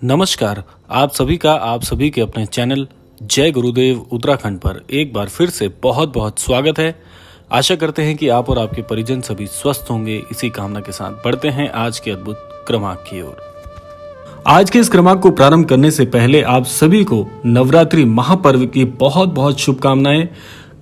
नमस्कार। आप सभी का आप सभी के अपने चैनल जय गुरुदेव उत्तराखंड पर एक बार फिर से बहुत बहुत स्वागत है। आशा करते हैं कि आप और आपके परिजन सभी स्वस्थ होंगे। इसी कामना के साथ बढ़ते हैं आज के अद्भुत क्रमांक की ओर। आज के इस क्रमांक को प्रारंभ करने से पहले आप सभी को नवरात्रि महापर्व की बहुत बहुत शुभकामनाएं।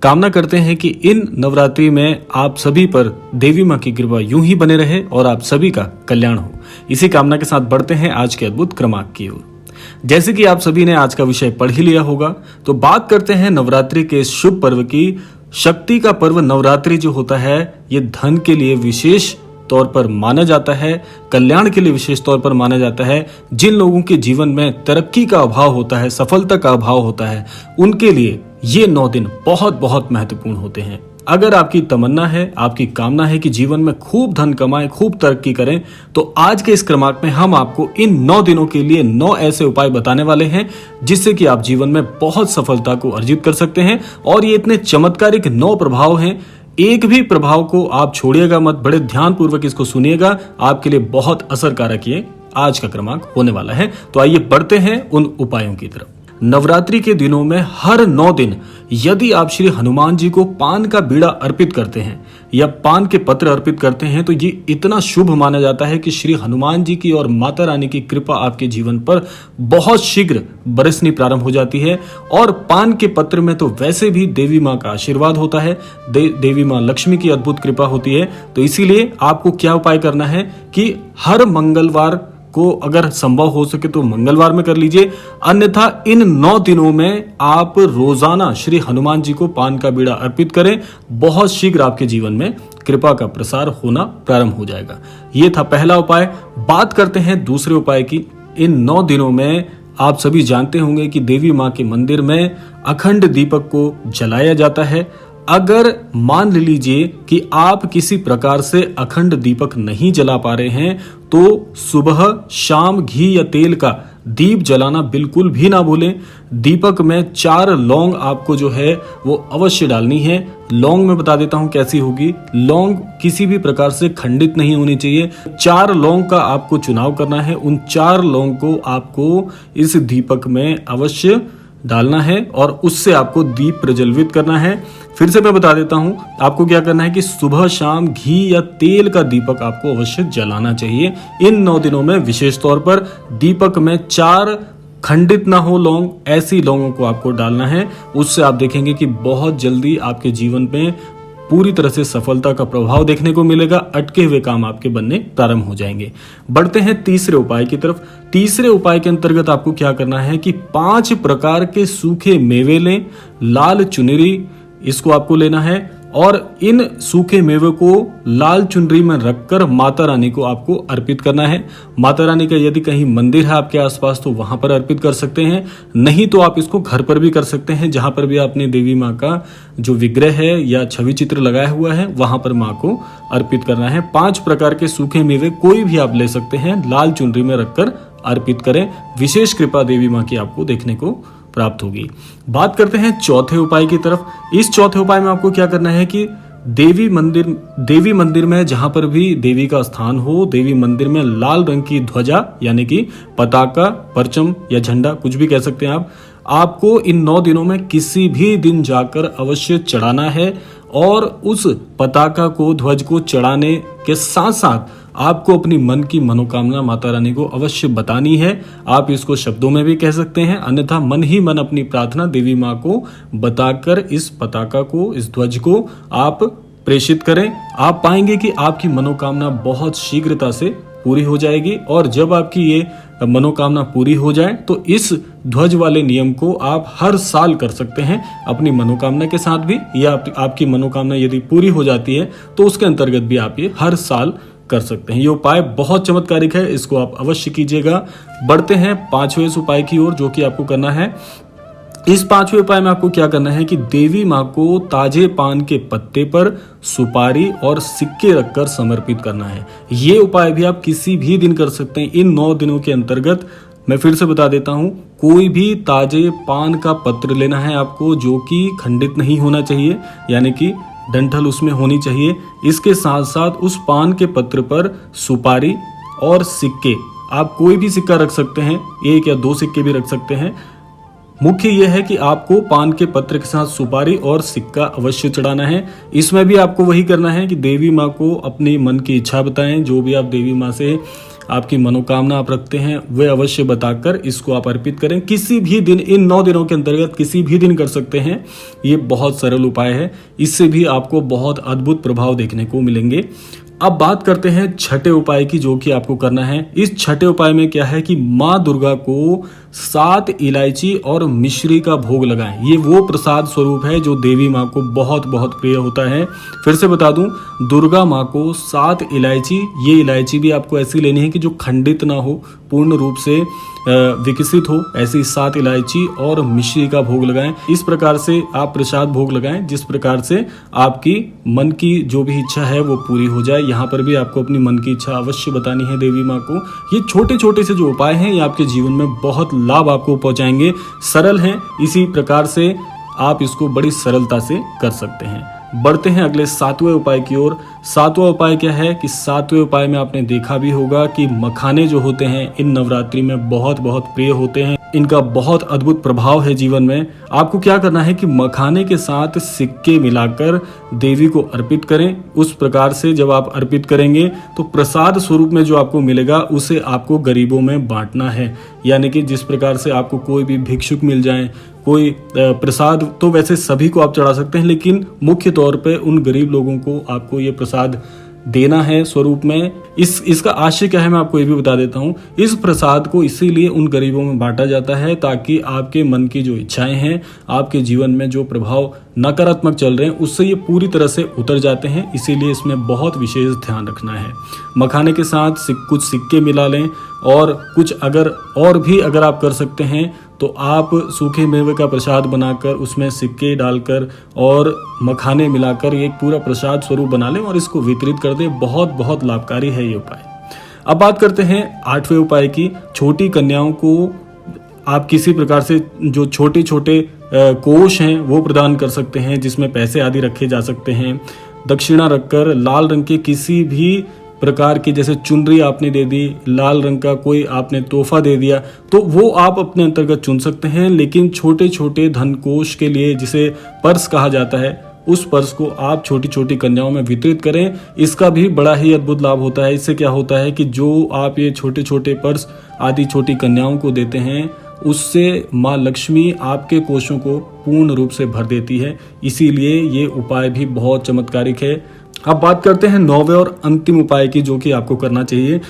कामना करते हैं कि इन नवरात्रि में आप सभी पर देवी माँ की कृपा यूं ही बने रहे और आप सभी का कल्याण हो। इसी कामना के साथ बढ़ते हैं आज के अद्भुत क्रमांक की ओर। जैसे कि आप सभी ने आज का विषय पढ़ ही लिया होगा, तो बात करते हैं नवरात्रि के इस शुभ पर्व की। शक्ति का पर्व नवरात्रि जो होता है, ये धन के लिए विशेष तौर पर माना जाता है, कल्याण के लिए विशेष तौर पर माना जाता है। जिन लोगों के जीवन में तरक्की का अभाव होता है, सफलता का अभाव होता है, उनके लिए ये 9 दिन बहुत बहुत महत्वपूर्ण होते हैं। अगर आपकी तमन्ना है, आपकी कामना है कि जीवन में खूब धन कमाएं, खूब तरक्की करें, तो आज के इस क्रमांक में हम आपको इन 9 दिनों के लिए 9 ऐसे उपाय बताने वाले हैं जिससे कि आप जीवन में बहुत सफलता को अर्जित कर सकते हैं। और ये इतने चमत्कारिक 9 प्रभाव हैं, एक भी प्रभाव को आप छोड़िएगा मत, बड़े ध्यान पूर्वक इसको सुनिएगा, आपके लिए बहुत असरकारक ये आज का क्रमांक होने वाला है। तो आइए बढ़ते हैं उन उपायों की तरफ। नवरात्रि के दिनों में हर 9 दिन यदि आप श्री हनुमान जी को पान का बीड़ा अर्पित करते हैं या पान के पत्र अर्पित करते हैं, तो ये इतना शुभ माना जाता है कि श्री हनुमान जी की और माता रानी की कृपा आपके जीवन पर बहुत शीघ्र बरसनी प्रारंभ हो जाती है। और पान के पत्र में तो वैसे भी देवी माँ का आशीर्वाद होता है, देवी माँ लक्ष्मी की अद्भुत कृपा होती है। तो इसीलिए आपको क्या उपाय करना है कि हर मंगलवार को अगर संभव हो सके तो मंगलवार में कर लीजिए, अन्यथा इन 9 दिनों में आप रोजाना श्री हनुमान जी को पान का बीड़ा अर्पित करें। बहुत शीघ्र आपके जीवन में कृपा का प्रसार होना प्रारंभ हो जाएगा। ये था पहला उपाय। बात करते हैं दूसरे उपाय की। इन 9 दिनों में आप सभी जानते होंगे कि देवी माँ के मंदिर में अखंड दीपक को जलाया जाता है। अगर मान लीजिए कि आप किसी प्रकार से अखंड दीपक नहीं जला पा रहे हैं, तो सुबह शाम घी या तेल का दीप जलाना बिल्कुल भी ना भूलें। दीपक में 4 लौंग आपको जो है वो अवश्य डालनी है। लौंग मैं बता देता हूं कैसी होगी। लौंग किसी भी प्रकार से खंडित नहीं होनी चाहिए। 4 लौंग का आपको चुनाव करना है। उन 4 लौंग को आपको इस दीपक में अवश्य डालना है और उससे आपको दीप प्रज्वलित करना है। फिर से मैं बता देता हूं, आपको क्या करना है कि सुबह शाम घी या तेल का दीपक आपको अवश्य जलाना चाहिए। इन 9 दिनों में विशेष तौर पर दीपक में 4 खंडित ना हो लौंग, ऐसी लौंगों को आपको डालना है। उससे आप देखेंगे कि बहुत जल्दी आपके जीवन में पूरी तरह से सफलता का प्रभाव देखने को मिलेगा। अटके हुए काम आपके बनने प्रारंभ हो जाएंगे। बढ़ते हैं तीसरे उपाय की तरफ। तीसरे उपाय के अंतर्गत आपको क्या करना है कि 5 प्रकार के सूखे मेवे लें। लाल चुनरी इसको आपको लेना है और इन सूखे मेवे को लाल चुनरी में रखकर माता रानी को आपको अर्पित करना है। माता रानी का यदि कहीं मंदिर है आपके आसपास तो वहां पर अर्पित कर सकते हैं, नहीं तो आप इसको घर पर भी कर सकते हैं। जहां पर भी आपने देवी माँ का जो विग्रह है या छवि चित्र लगाया हुआ है वहां पर माँ को अर्पित करना है। 5 प्रकार के सूखे मेवे कोई भी आप ले सकते हैं, लाल चुनरी में रखकर अर्पित करें। विशेष कृपा देवी माँ की आपको देखने को प्राप्त होगी। बात करते हैं चौथे उपाय की तरफ। इस चौथे उपाय में आपको क्या करना है कि देवी मंदिर में जहां पर भी देवी का स्थान हो, देवी मंदिर में लाल रंग की ध्वजा यानी कि पताका, परचम या झंडा कुछ भी कह सकते हैं आपको इन 9 दिनों में किसी भी दिन जाकर अवश्य चढ़ाना है। और उस पताका को, ध्वज को चढ़ाने के साथ साथ आपको अपनी मन की मनोकामना माता रानी को अवश्य बतानी है। आप इसको शब्दों में भी कह सकते हैं, अन्यथा मन ही मन अपनी प्रार्थना देवी माँ को बताकर इस पताका को, इस ध्वज को आप प्रेषित करें। आप पाएंगे कि आपकी मनोकामना बहुत शीघ्रता से पूरी हो जाएगी। और जब आपकी ये मनोकामना पूरी हो जाए तो इस ध्वज वाले नियम को आप हर साल कर सकते हैं अपनी मनोकामना के साथ भी, या आपकी मनोकामना यदि पूरी हो जाती है तो उसके अंतर्गत भी आप ये हर साल कर सकते हैं। ये उपाय बहुत चमत्कारिक है, इसको आप अवश्य कीजिएगा। बढ़ते हैं 5वें उपाय की ओर, जो कि आपको करना है। इस 5वें उपाय में आपको क्या करना है कि देवी माँ को ताजे पान के पत्ते पर सुपारी और सिक्के रखकर समर्पित करना है। ये उपाय भी आप किसी भी दिन कर सकते हैं इन 9 दिनों के अंतर्गत। मैं फिर से बता देता हूं, कोई भी ताजे पान का पत्र लेना है आपको, जो कि खंडित नहीं होना चाहिए, यानी कि डंठल उसमें होनी चाहिए। इसके साथ साथ उस पान के पत्र पर सुपारी और सिक्के आप कोई भी सिक्का रख सकते हैं, 1 या 2 सिक्के भी रख सकते हैं। मुख्य यह है कि आपको पान के पत्र के साथ सुपारी और सिक्का अवश्य चढ़ाना है। इसमें भी आपको वही करना है कि देवी माँ को अपनी मन की इच्छा बताएं। जो भी आप देवी माँ से आपकी मनोकामना आप रखते हैं वे अवश्य बताकर इसको आप अर्पित करें। किसी भी दिन, इन 9 दिनों के अंतर्गत किसी भी दिन कर सकते हैं। ये बहुत सरल उपाय है, इससे भी आपको बहुत अद्भुत प्रभाव देखने को मिलेंगे। अब बात करते हैं छठे उपाय की, जो कि आपको करना है। इस छठे उपाय में क्या है कि माँ दुर्गा को 7 इलायची और मिश्री का भोग लगाएं। ये वो प्रसाद स्वरूप है जो देवी माँ को बहुत बहुत प्रिय होता है। फिर से बता दूं, दुर्गा माँ को 7 इलायची, ये इलायची भी आपको ऐसी लेनी है कि जो खंडित ना हो, पूर्ण रूप से विकसित हो, ऐसी 7 इलायची और मिश्री का भोग लगाएं। इस प्रकार से आप प्रसाद भोग लगाएं जिस प्रकार से आपकी मन की जो भी इच्छा है वो पूरी हो जाए। यहाँ पर भी आपको अपनी मन की इच्छा अवश्य बतानी है देवी माँ को। ये छोटे छोटे से जो उपाय हैं ये आपके जीवन में बहुत लाभ आपको पहुंचाएंगे। सरल हैं, इसी प्रकार से आप इसको बड़ी सरलता से कर सकते हैं। बढ़ते हैं अगले 7वें उपाय की ओर। 7वां उपाय क्या है कि 7वें उपाय में आपने देखा भी होगा कि मखाने जो होते हैं इन नवरात्रि में बहुत बहुत प्रिय होते हैं। इनका बहुत अद्भुत प्रभाव है जीवन में। आपको क्या करना है कि मखाने के साथ सिक्के मिलाकर देवी को अर्पित करें। उस प्रकार से जब आप अर्पित करेंगे तो प्रसाद स्वरूप में जो आपको मिलेगा उसे आपको गरीबों में बांटना है। यानी कि जिस प्रकार से आपको कोई भी भिक्षुक मिल जाए, कोई प्रसाद तो वैसे सभी को आप चढ़ा सकते हैं, लेकिन मुख्य तौर पे उन गरीब लोगों को आपको ये प्रसाद देना है स्वरूप में। इसका आशय क्या है मैं आपको ये भी बता देता हूँ। इस प्रसाद को इसीलिए उन गरीबों में बांटा जाता है ताकि आपके मन की जो इच्छाएं हैं, आपके जीवन में जो प्रभाव नकारात्मक चल रहे हैं उससे ये पूरी तरह से उतर जाते हैं। इसीलिए इसमें बहुत विशेष ध्यान रखना है। मखाने के साथ कुछ सिक्के मिला लें और कुछ और भी अगर आप कर सकते हैं तो आप सूखे मेवे का प्रसाद बनाकर उसमें सिक्के डालकर और मखाने मिलाकर एक पूरा प्रसाद स्वरूप बना लें और इसको वितरित कर दें। बहुत बहुत लाभकारी है ये उपाय। अब बात करते हैं 8वें उपाय की। छोटी कन्याओं को आप किसी प्रकार से जो छोटे छोटे कोष हैं वो प्रदान कर सकते हैं जिसमें पैसे आदि रखे जा सकते हैं। दक्षिणा रखकर लाल रंग के किसी भी प्रकार की, जैसे चुनरी आपने दे दी, लाल रंग का कोई आपने तोहफा दे दिया, तो वो आप अपने अंतर्गत चुन सकते हैं। लेकिन छोटे छोटे धन कोष के लिए, जिसे पर्स कहा जाता है, उस पर्स को आप छोटी छोटी कन्याओं में वितरित करें। इसका भी बड़ा ही अद्भुत लाभ होता है। इससे क्या होता है कि जो आप ये छोटे छोटे पर्स आदि छोटी कन्याओं को देते हैं उससे माँ लक्ष्मी आपके कोषों को पूर्ण रूप से भर देती है। इसीलिए ये उपाय भी बहुत चमत्कारिक है। अब बात करते हैं 9वें और अंतिम उपाय की, जो कि आपको करना चाहिए।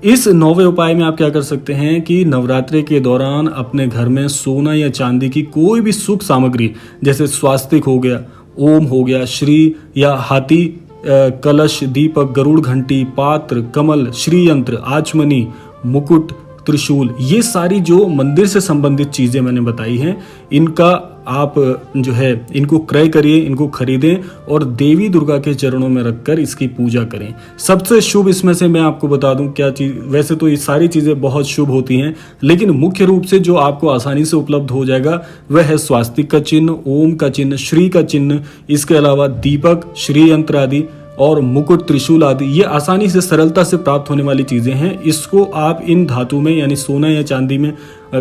इस 9वें उपाय में आप क्या कर सकते हैं कि नवरात्रि के दौरान अपने घर में सोना या चांदी की कोई भी सुख सामग्री, जैसे स्वास्तिक हो गया, ओम हो गया, श्री या हाथी, कलश, दीपक, गरुड़ घंटी, पात्र, कमल, श्री यंत्र, आचमनी, मुकुट, त्रिशूल, ये सारी जो मंदिर से संबंधित चीजें मैंने बताई हैं, इनका आप जो है इनको क्रय करिए, इनको खरीदें और देवी दुर्गा के चरणों में रखकर इसकी पूजा करें। सबसे शुभ इसमें से मैं आपको बता दूं क्या चीज, वैसे तो ये सारी चीजें बहुत शुभ होती हैं, लेकिन मुख्य रूप से जो आपको आसानी से उपलब्ध हो जाएगा वह है स्वास्तिक का चिन्ह, ओम का चिन्ह, श्री का चिन्ह, इसके अलावा दीपक, श्री यंत्र आदि और मुकुट, त्रिशूल आदि। ये आसानी से सरलता से प्राप्त होने वाली चीजें हैं। इसको आप इन धातु में यानी सोना या चांदी में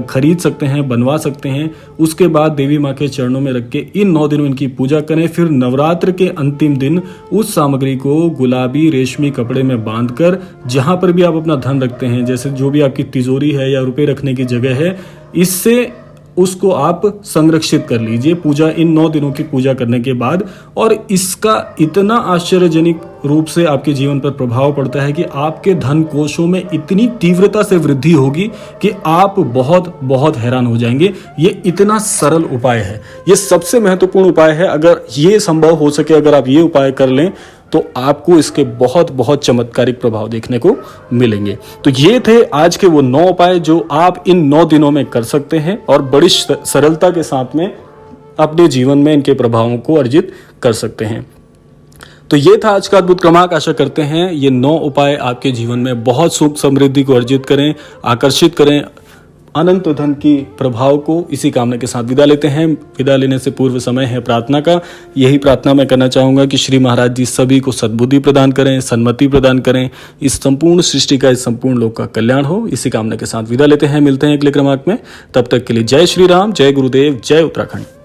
खरीद सकते हैं, बनवा सकते हैं। उसके बाद देवी माँ के चरणों में रख के इन 9 दिनों इनकी पूजा करें। फिर नवरात्र के अंतिम दिन उस सामग्री को गुलाबी रेशमी कपड़े में बांधकर जहां पर भी आप अपना धन रखते हैं, जैसे जो भी आपकी तिजोरी है या रुपए रखने की जगह है, इससे उसको आप संरक्षित कर लीजिए पूजा, इन 9 दिनों की पूजा करने के बाद। और इसका इतना आश्चर्यजनक रूप से आपके जीवन पर प्रभाव पड़ता है कि आपके धन कोशों में इतनी तीव्रता से वृद्धि होगी कि आप बहुत बहुत हैरान हो जाएंगे। ये इतना सरल उपाय है, ये सबसे महत्वपूर्ण उपाय है। अगर ये संभव हो सके, अगर आप ये उपाय कर लें तो आपको इसके बहुत बहुत चमत्कारिक प्रभाव देखने को मिलेंगे। तो ये थे आज के वो 9 उपाय जो आप इन 9 दिनों में कर सकते हैं और बड़ी सरलता के साथ में अपने जीवन में इनके प्रभावों को अर्जित कर सकते हैं। तो ये था आज का अद्भुत क्रमांक। आशा करते हैं ये 9 उपाय आपके जीवन में बहुत सुख समृद्धि को अर्जित करें, आकर्षित करें, अनंत धन की प्रभाव को इसी कामना के साथ विदा लेते हैं। विदा लेने से पूर्व समय है प्रार्थना का। यही प्रार्थना मैं करना चाहूंगा कि श्री महाराज जी सभी को सद्बुद्धि प्रदान करें, सन्मति प्रदान करें, इस संपूर्ण सृष्टि का, इस संपूर्ण लोक का कल्याण हो। इसी कामना के साथ विदा लेते हैं। मिलते हैं अगले क्रमांक में। तब तक के लिए जय श्री राम, जय गुरुदेव, जय उत्तराखंड।